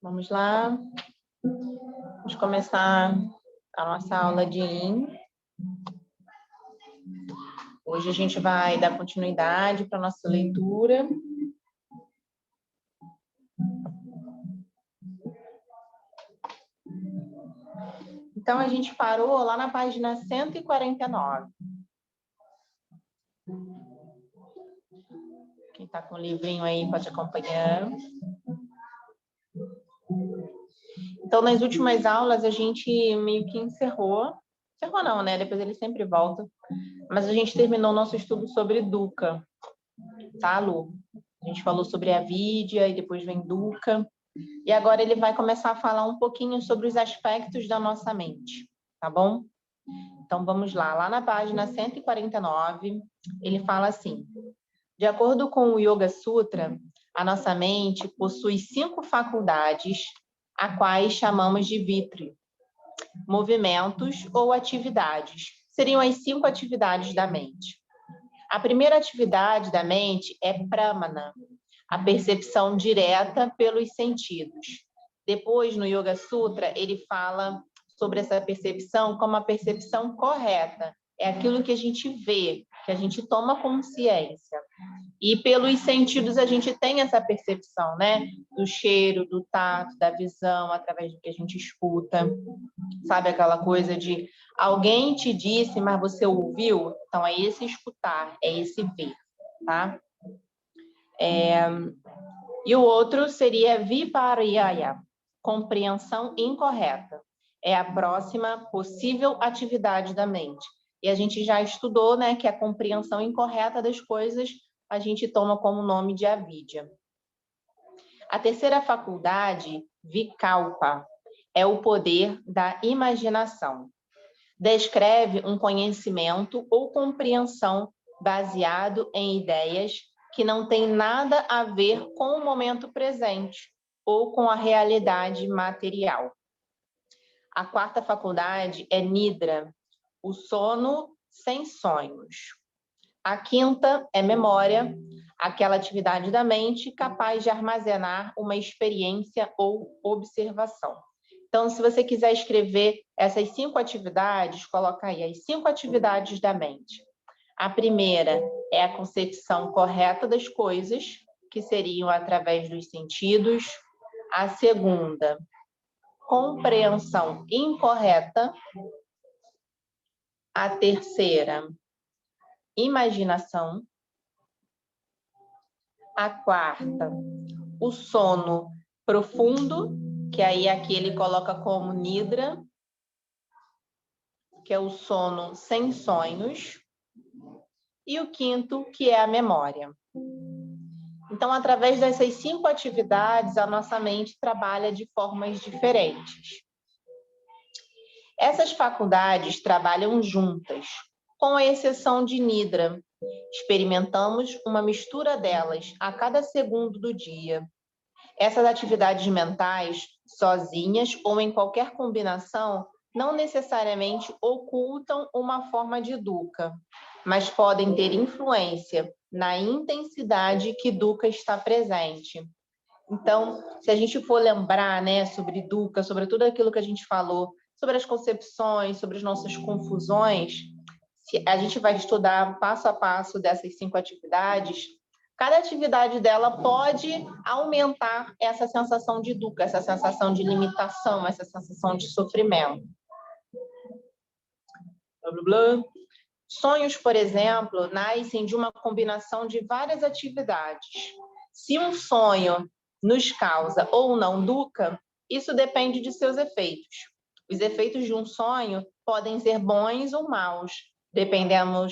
Vamos lá. Vamos começar a nossa aula de Yin. Hoje a gente vai dar continuidade para a nossa leitura. Então, a gente parou lá na página 149. Quem está com o livrinho aí pode acompanhar. Então, nas últimas aulas, a gente meio que encerrou. Encerrou não, né? Depois ele sempre volta. Mas a gente terminou o nosso estudo sobre Dukkha. Tá, Lu? A gente falou sobre Avidya e depois vem Dukkha. E agora ele vai começar a falar um pouquinho sobre os aspectos da nossa mente. Tá bom? Então, vamos lá. Lá na página 149, ele fala assim: de acordo com o Yoga Sutra, a nossa mente possui 5 faculdades, a quais chamamos de vitri, movimentos ou atividades. Seriam as 5 atividades da mente. A primeira atividade da mente é pramana, a percepção direta pelos sentidos. Depois, no Yoga Sutra, ele fala sobre essa percepção como a percepção correta. É aquilo que a gente vê, que a gente toma consciência. E pelos sentidos a gente tem essa percepção, né? Do cheiro, do tato, da visão, através do que a gente escuta. Sabe aquela coisa de alguém te disse, mas você ouviu? Então, é esse escutar, é esse ver, tá? E o outro seria vipariyaya, compreensão incorreta. É a próxima possível atividade da mente. E a gente já estudou, né, que a compreensão incorreta das coisas a gente toma como nome de avidya. A terceira faculdade, vikalpa, é o poder da imaginação. Descreve um conhecimento ou compreensão baseado em ideias que não tem nada a ver com o momento presente ou com a realidade material. A quarta faculdade é Nidra, o sono sem sonhos. A quinta é memória, aquela atividade da mente capaz de armazenar uma experiência ou observação. Então, se você quiser escrever essas 5 atividades, coloca aí as 5 atividades da mente. A primeira é a concepção correta das coisas, que seriam através dos sentidos. A segunda, compreensão incorreta. A terceira, imaginação. A quarta, o sono profundo, que aí aqui ele coloca como Nidra, que é o sono sem sonhos. E o quinto, que é a memória. Então, através dessas 5 atividades, a nossa mente trabalha de formas diferentes. Essas faculdades trabalham juntas, com exceção de Nidra. Experimentamos uma mistura delas a cada segundo do dia. Essas atividades mentais, sozinhas ou em qualquer combinação, não necessariamente ocultam uma forma de Dukkha, mas podem ter influência na intensidade que Dukkha está presente. Então, se a gente for lembrar, né, sobre Dukkha, sobre tudo aquilo que a gente falou, sobre as concepções, sobre as nossas confusões, se a gente vai estudar passo a passo dessas 5 atividades, cada atividade dela pode aumentar essa sensação de Dukkha, essa sensação de limitação, essa sensação de sofrimento. Blá, blá, blá. Sonhos, por exemplo, nascem de uma combinação de várias atividades. Se um sonho nos causa ou não Dukkha, isso depende de seus efeitos. Os efeitos de um sonho podem ser bons ou maus, dependendo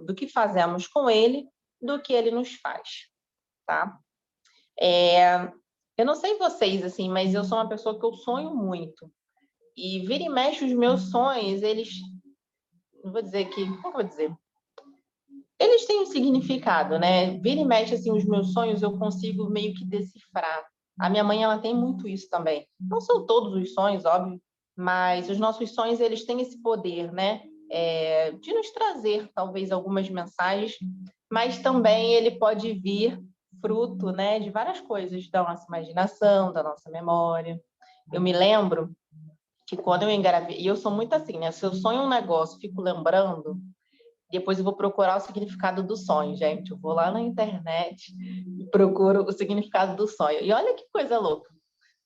do que fazemos com ele, do que ele nos faz, tá? Eu não sei vocês, assim, mas eu sou uma pessoa que eu sonho muito. E vira e mexe os meus sonhos, eles... Não vou dizer que... Como eu vou dizer? Eles têm um significado, né? Vira e mexe, assim, os meus sonhos eu consigo meio que decifrar. A minha mãe, ela tem muito isso também. Não são todos os sonhos, óbvio, mas os nossos sonhos, eles têm esse poder, né? de nos trazer, talvez, algumas mensagens, mas também ele pode vir fruto, né, de várias coisas, da nossa imaginação, da nossa memória. Eu me lembro que quando eu engravidei, e eu sou muito assim, né, se eu sonho um negócio, fico lembrando, depois eu vou procurar o significado do sonho, gente. Eu vou lá na internet e procuro o significado do sonho. E olha que coisa louca.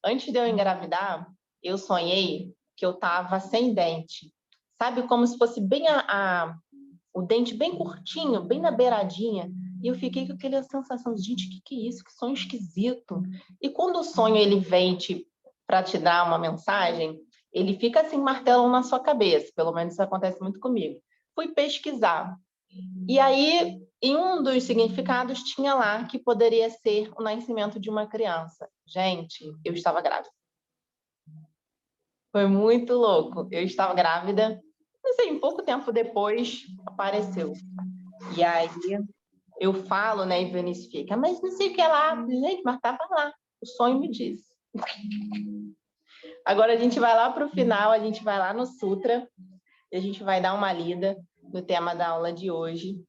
Antes de eu engravidar, eu sonhei que eu estava sem dente. Sabe, como se fosse bem o dente bem curtinho, bem na beiradinha. E eu fiquei com aquela sensação, gente, que é isso? Que sonho esquisito. E quando o sonho ele vem para te dar uma mensagem, ele fica assim martelando na sua cabeça. Pelo menos isso acontece muito comigo. Fui pesquisar. E aí, em um dos significados, tinha lá que poderia ser o nascimento de uma criança. Gente, eu estava grávida. Foi muito louco. Eu estava grávida, não sei, um pouco tempo depois apareceu. E aí eu falo, né, e Vinícius fica, mas não sei o que é lá. Gente, mas estava lá. O sonho me disse. Agora a gente vai lá para o final, a gente vai lá no Sutra, e a gente vai dar uma lida no tema da aula de hoje.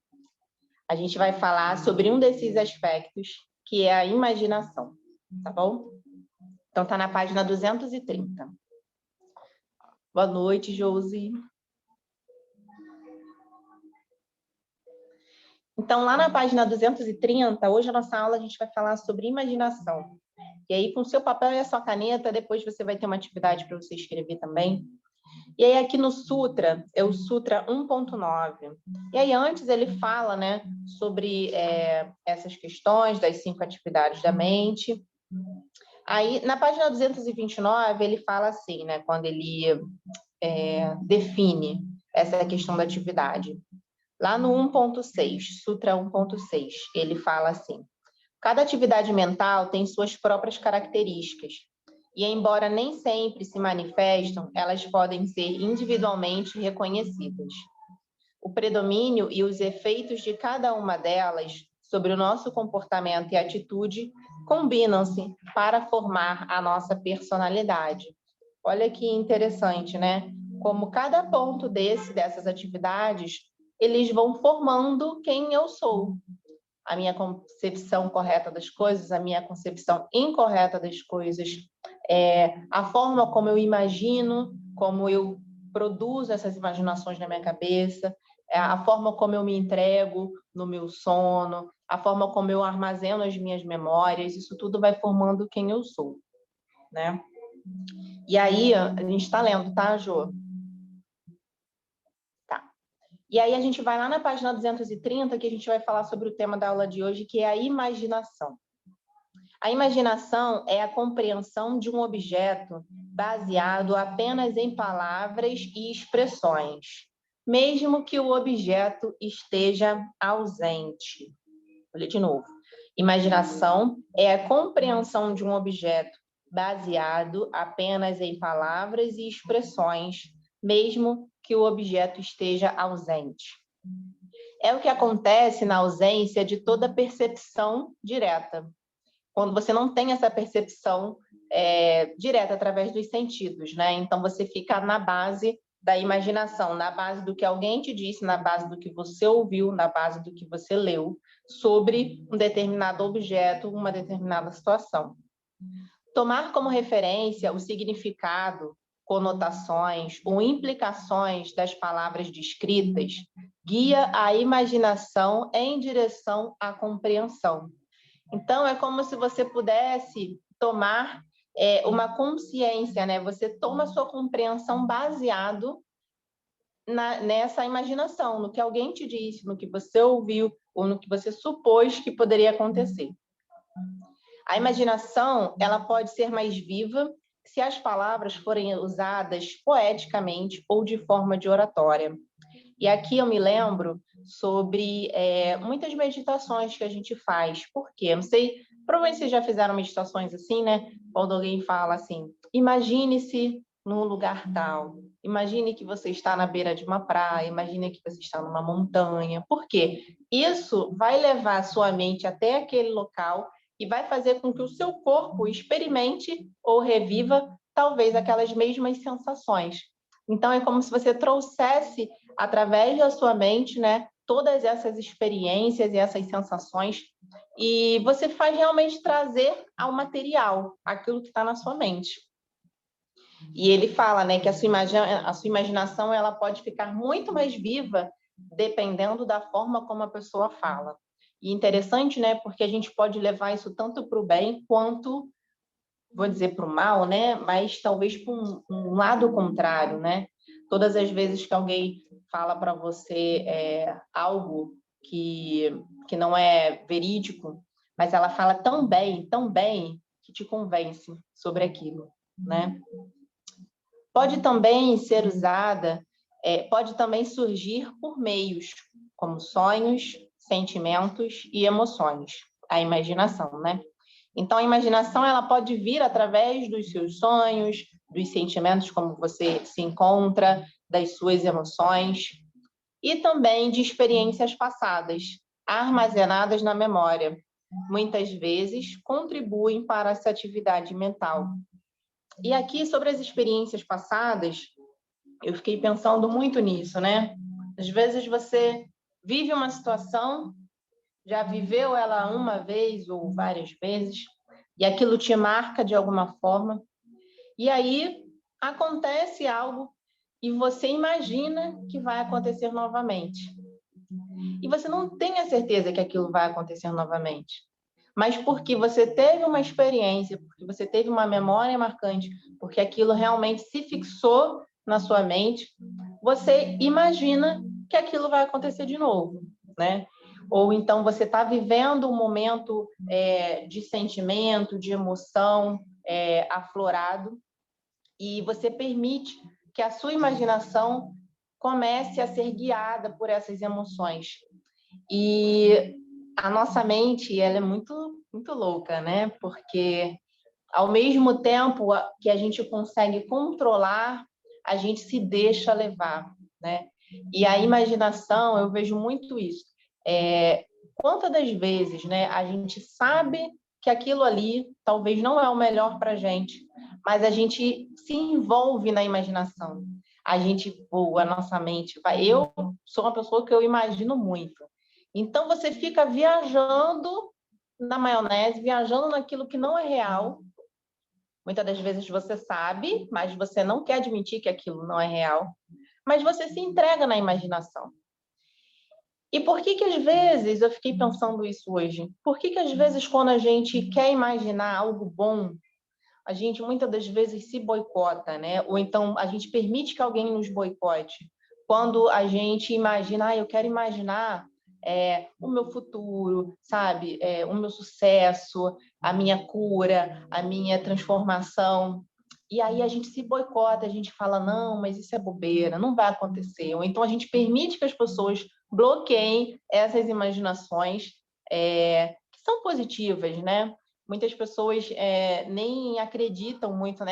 A gente vai falar sobre um desses aspectos, que é a imaginação, tá bom? Então, tá na página 230. Boa noite, Josi. Então, lá na página 230, hoje a nossa aula a gente vai falar sobre imaginação. E aí, com o seu papel e a sua caneta, depois você vai ter uma atividade para você escrever também. E aí, aqui no Sutra, é o Sutra 1.9. E aí, antes ele fala, né, sobre essas questões das 5 atividades da mente. Aí, na página 229, ele fala assim, né, quando ele define essa questão da atividade. Lá no 1.6, Sutra 1.6, ele fala assim: cada atividade mental tem suas próprias características, e embora nem sempre se manifestam, elas podem ser individualmente reconhecidas. O predomínio e os efeitos de cada uma delas sobre o nosso comportamento e atitude combinam-se para formar a nossa personalidade. Olha que interessante, né? Como cada ponto dessas atividades, eles vão formando quem eu sou. A minha concepção correta das coisas, a minha concepção incorreta das coisas, a forma como eu imagino, como eu produzo essas imaginações na minha cabeça, a forma como eu me entrego no meu sono, a forma como eu armazeno as minhas memórias, isso tudo vai formando quem eu sou, né? E aí, a gente está lendo, tá, Jô? Tá. E aí a gente vai lá na página 230, que a gente vai falar sobre o tema da aula de hoje, que é a imaginação. A imaginação é a compreensão de um objeto baseado apenas em palavras e expressões, mesmo que o objeto esteja ausente. Vou ler de novo. Imaginação é a compreensão de um objeto baseado apenas em palavras e expressões, mesmo que o objeto esteja ausente. É o que acontece na ausência de toda percepção direta, quando você não tem essa percepção direta através dos sentidos, né? Então, você fica na base da imaginação, na base do que alguém te disse, na base do que você ouviu, na base do que você leu sobre um determinado objeto, uma determinada situação. Tomar como referência o significado, conotações ou implicações das palavras descritas guia a imaginação em direção à compreensão. Então, é como se você pudesse tomar uma consciência, né? Você toma a sua compreensão baseado nessa imaginação, no que alguém te disse, no que você ouviu, ou no que você supôs que poderia acontecer. A imaginação, ela pode ser mais viva se as palavras forem usadas poeticamente ou de forma de oratória. E aqui eu me lembro sobre muitas meditações que a gente faz. Por quê? Eu não sei, provavelmente vocês já fizeram meditações assim, né? Quando alguém fala assim, imagine-se num lugar tal. Imagine que você está na beira de uma praia, imagine que você está numa montanha. Por quê? Isso vai levar a sua mente até aquele local e vai fazer com que o seu corpo experimente ou reviva talvez aquelas mesmas sensações. Então, é como se você trouxesse, através da sua mente, né, todas essas experiências e essas sensações, e você faz realmente trazer ao material aquilo que está na sua mente. E ele fala, né, que a sua imaginação ela pode ficar muito mais viva dependendo da forma como a pessoa fala. E interessante, né, porque a gente pode levar isso tanto para o bem quanto, vou dizer, para o mal, né, mas talvez para um lado contrário, né? Todas as vezes que alguém fala para você algo que não é verídico, mas ela fala tão bem, que te convence sobre aquilo, né? Pode também ser usada, pode também surgir por meios, como sonhos, sentimentos e emoções, a imaginação, né? Então, a imaginação ela pode vir através dos seus sonhos, dos sentimentos, como você se encontra, das suas emoções, e também de experiências passadas, armazenadas na memória. Muitas vezes contribuem para essa atividade mental. E aqui, sobre as experiências passadas, eu fiquei pensando muito nisso, né? Às vezes você vive uma situação, já viveu ela uma vez ou várias vezes, e aquilo te marca de alguma forma, e aí acontece algo e você imagina que vai acontecer novamente. E você não tem a certeza que aquilo vai acontecer novamente. Mas porque você teve uma experiência, porque você teve uma memória marcante, porque aquilo realmente se fixou na sua mente, você imagina que aquilo vai acontecer de novo, né? Ou então você está vivendo um momento de sentimento, de emoção aflorado, e você permite que a sua imaginação comece a ser guiada por essas emoções. E a nossa mente, ela é muito louca, né? Porque ao mesmo tempo que a gente consegue controlar, a gente se deixa levar, né? E a imaginação, eu vejo muito isso. Quantas das vezes, né, a gente sabe que aquilo ali talvez não é o melhor para a gente, mas a gente se envolve na imaginação. A gente voa, a nossa mente vai. Eu sou uma pessoa que eu imagino muito. Então, você fica viajando na maionese, viajando naquilo que não é real. Muitas das vezes você sabe, mas você não quer admitir que aquilo não é real. Mas você se entrega na imaginação. E por que às vezes, eu fiquei pensando isso hoje, por que às vezes quando a gente quer imaginar algo bom, a gente muitas das vezes se boicota, né? Ou então a gente permite que alguém nos boicote. Quando a gente imagina, eu quero imaginar o meu futuro, sabe? O meu sucesso, a minha cura, a minha transformação. E aí a gente se boicota, a gente fala, não, mas isso é bobeira, não vai acontecer. Ou então a gente permite que as pessoas bloqueiem essas imaginações que são positivas, né? Muitas pessoas nem acreditam muito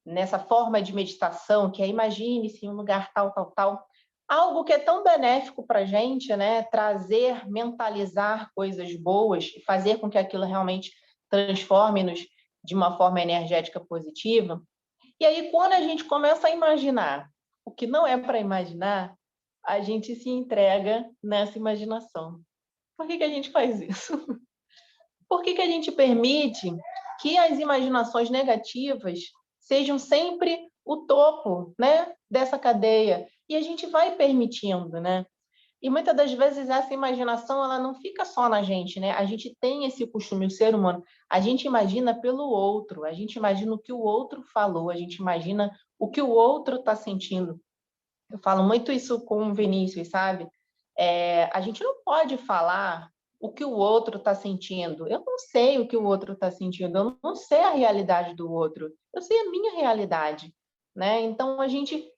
nessa forma de meditação, que é imagine-se em um lugar tal, tal, tal. Algo que é tão benéfico para a gente, né? Trazer, mentalizar coisas boas e fazer com que aquilo realmente transforme-nos de uma forma energética positiva. E aí, quando a gente começa a imaginar o que não é para imaginar, a gente se entrega nessa imaginação. Por que a gente faz isso? Por que a gente permite que as imaginações negativas sejam sempre o topo, né, dessa cadeia? E a gente vai permitindo, né? E muitas das vezes essa imaginação ela não fica só na gente, né? A gente tem esse costume, o ser humano, a gente imagina pelo outro, a gente imagina o que o outro falou, a gente imagina o que o outro está sentindo. Eu falo muito isso com o Vinícius, sabe? A gente não pode falar o que o outro está sentindo. Eu não sei o que o outro está sentindo, eu não sei a realidade do outro, eu sei a minha realidade, né? Então a gente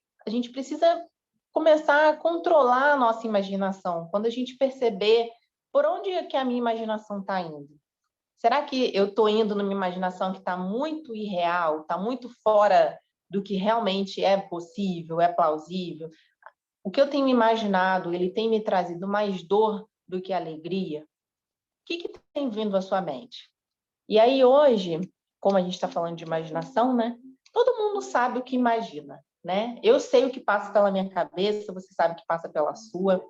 precisa começar a controlar a nossa imaginação. Quando a gente perceber por onde é que a minha imaginação está indo. Será que eu estou indo numa imaginação que está muito irreal, está muito fora do que realmente é possível, é plausível? O que eu tenho imaginado, ele tem me trazido mais dor do que alegria? O que tem vindo à sua mente? E aí hoje, como a gente está falando de imaginação, né? Todo mundo sabe o que imagina. né? Eu sei o que passa pela minha cabeça, você sabe o que passa pela sua.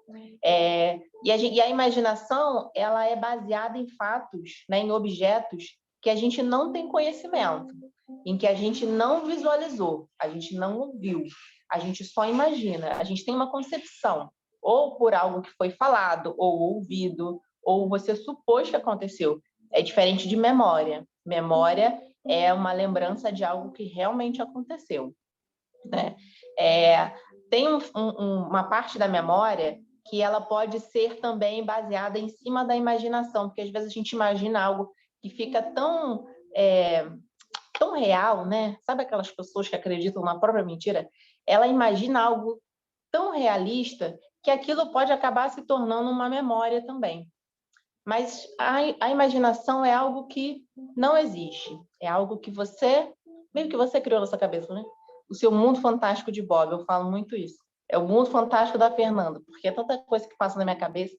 E a imaginação, ela é baseada em fatos, né, em objetos que a gente não tem conhecimento, em que a gente não visualizou, a gente não ouviu, a gente só imagina, a gente tem uma concepção, ou por algo que foi falado, ou ouvido, ou você supôs que aconteceu. É diferente de memória. Memória é uma lembrança de algo que realmente aconteceu, né? Tem uma parte da memória que ela pode ser também baseada em cima da imaginação, porque às vezes a gente imagina algo que fica tão real, né? Sabe aquelas pessoas que acreditam na própria mentira? Ela imagina algo tão realista que aquilo pode acabar se tornando uma memória também. Mas a imaginação é algo que não existe. É algo que meio que você criou na sua cabeça, né? O seu mundo fantástico de Bob, eu falo muito isso. É o mundo fantástico da Fernanda, porque é tanta coisa que passa na minha cabeça.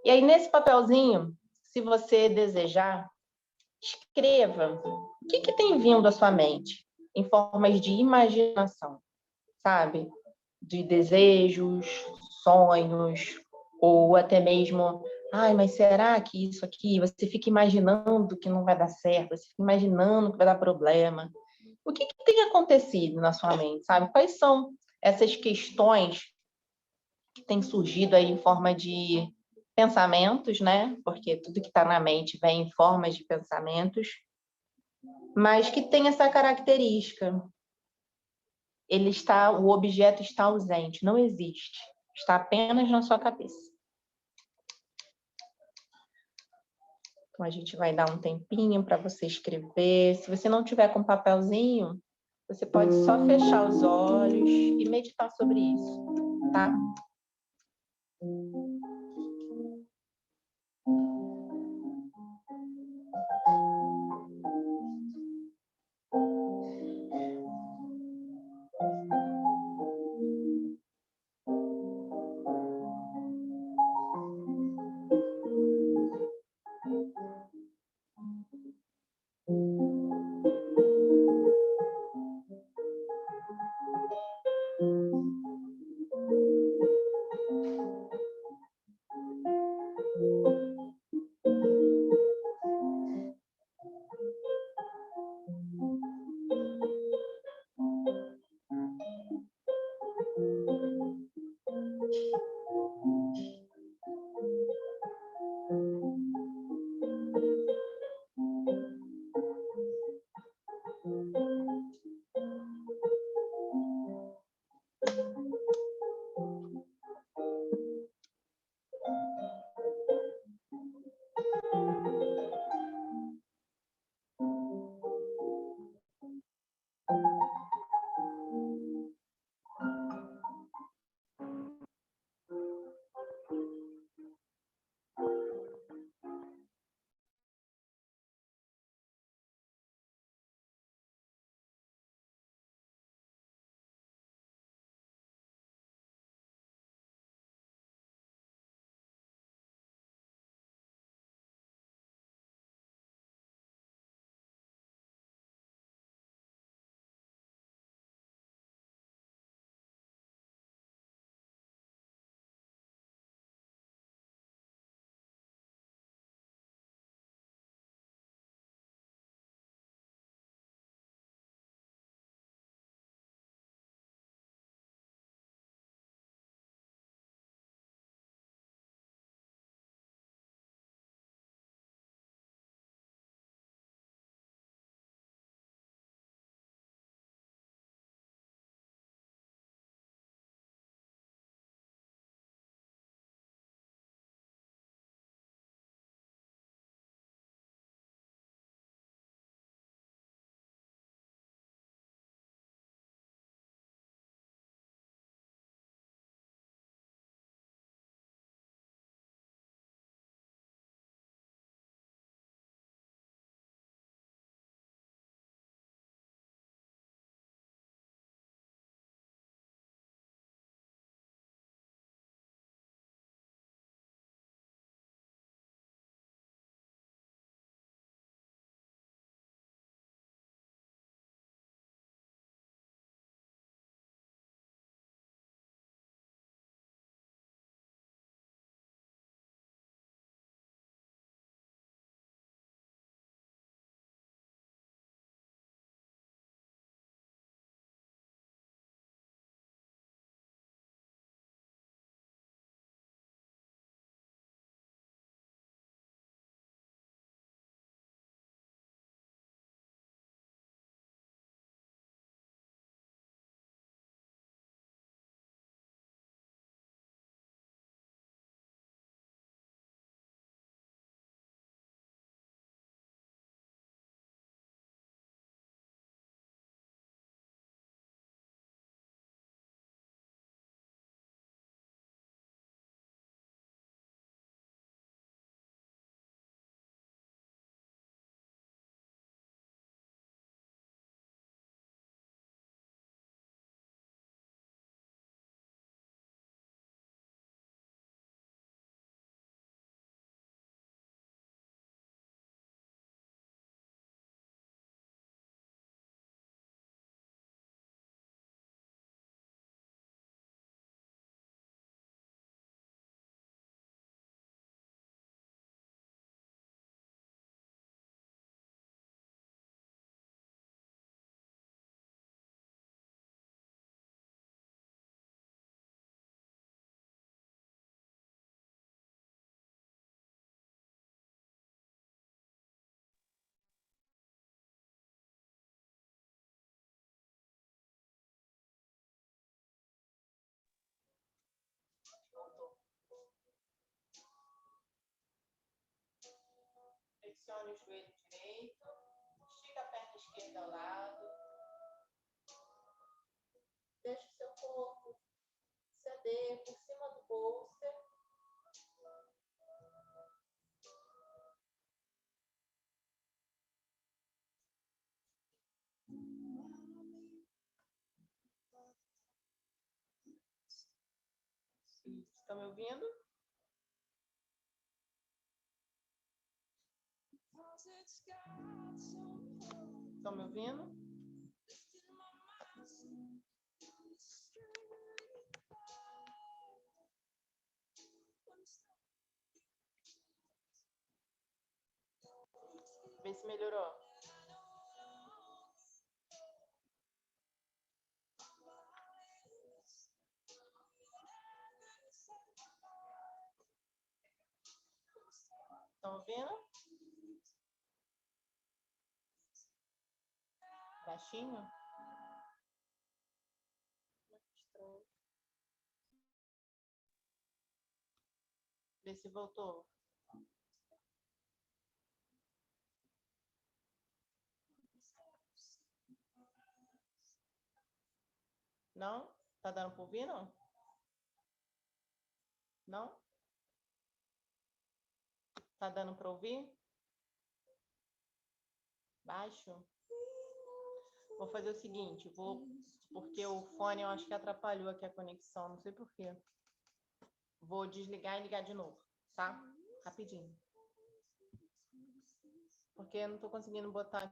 E aí, nesse papelzinho, se você desejar, escreva o que tem vindo à sua mente em formas de imaginação, sabe? De desejos, sonhos, ou até mesmo, ai, mas será que isso aqui? Você fica imaginando que não vai dar certo, você fica imaginando que vai dar problema. O que tem acontecido na sua mente, sabe? Quais são essas questões que têm surgido aí em forma de pensamentos, né? Porque tudo que está na mente vem em formas de pensamentos, mas que tem essa característica. O objeto está ausente, não existe. Está apenas na sua cabeça. Então, a gente vai dar um tempinho para você escrever. Se você não tiver com papelzinho, você pode só fechar os olhos e meditar sobre isso, tá? Flexione o joelho direito. Estica a perna esquerda ao lado. Deixa o seu corpo ceder por cima do bolster. Estão me ouvindo? Estão me ouvindo? Vê se melhorou. Estão ouvindo? Baixinho? Estranho. Vê se voltou. Não? Tá dando para ouvir, não? Não? Tá dando para ouvir? Baixo? Vou fazer o seguinte, porque o fone eu acho que atrapalhou aqui a conexão, não sei por quê. Vou desligar e ligar de novo, tá? Rapidinho. Porque eu não tô conseguindo botar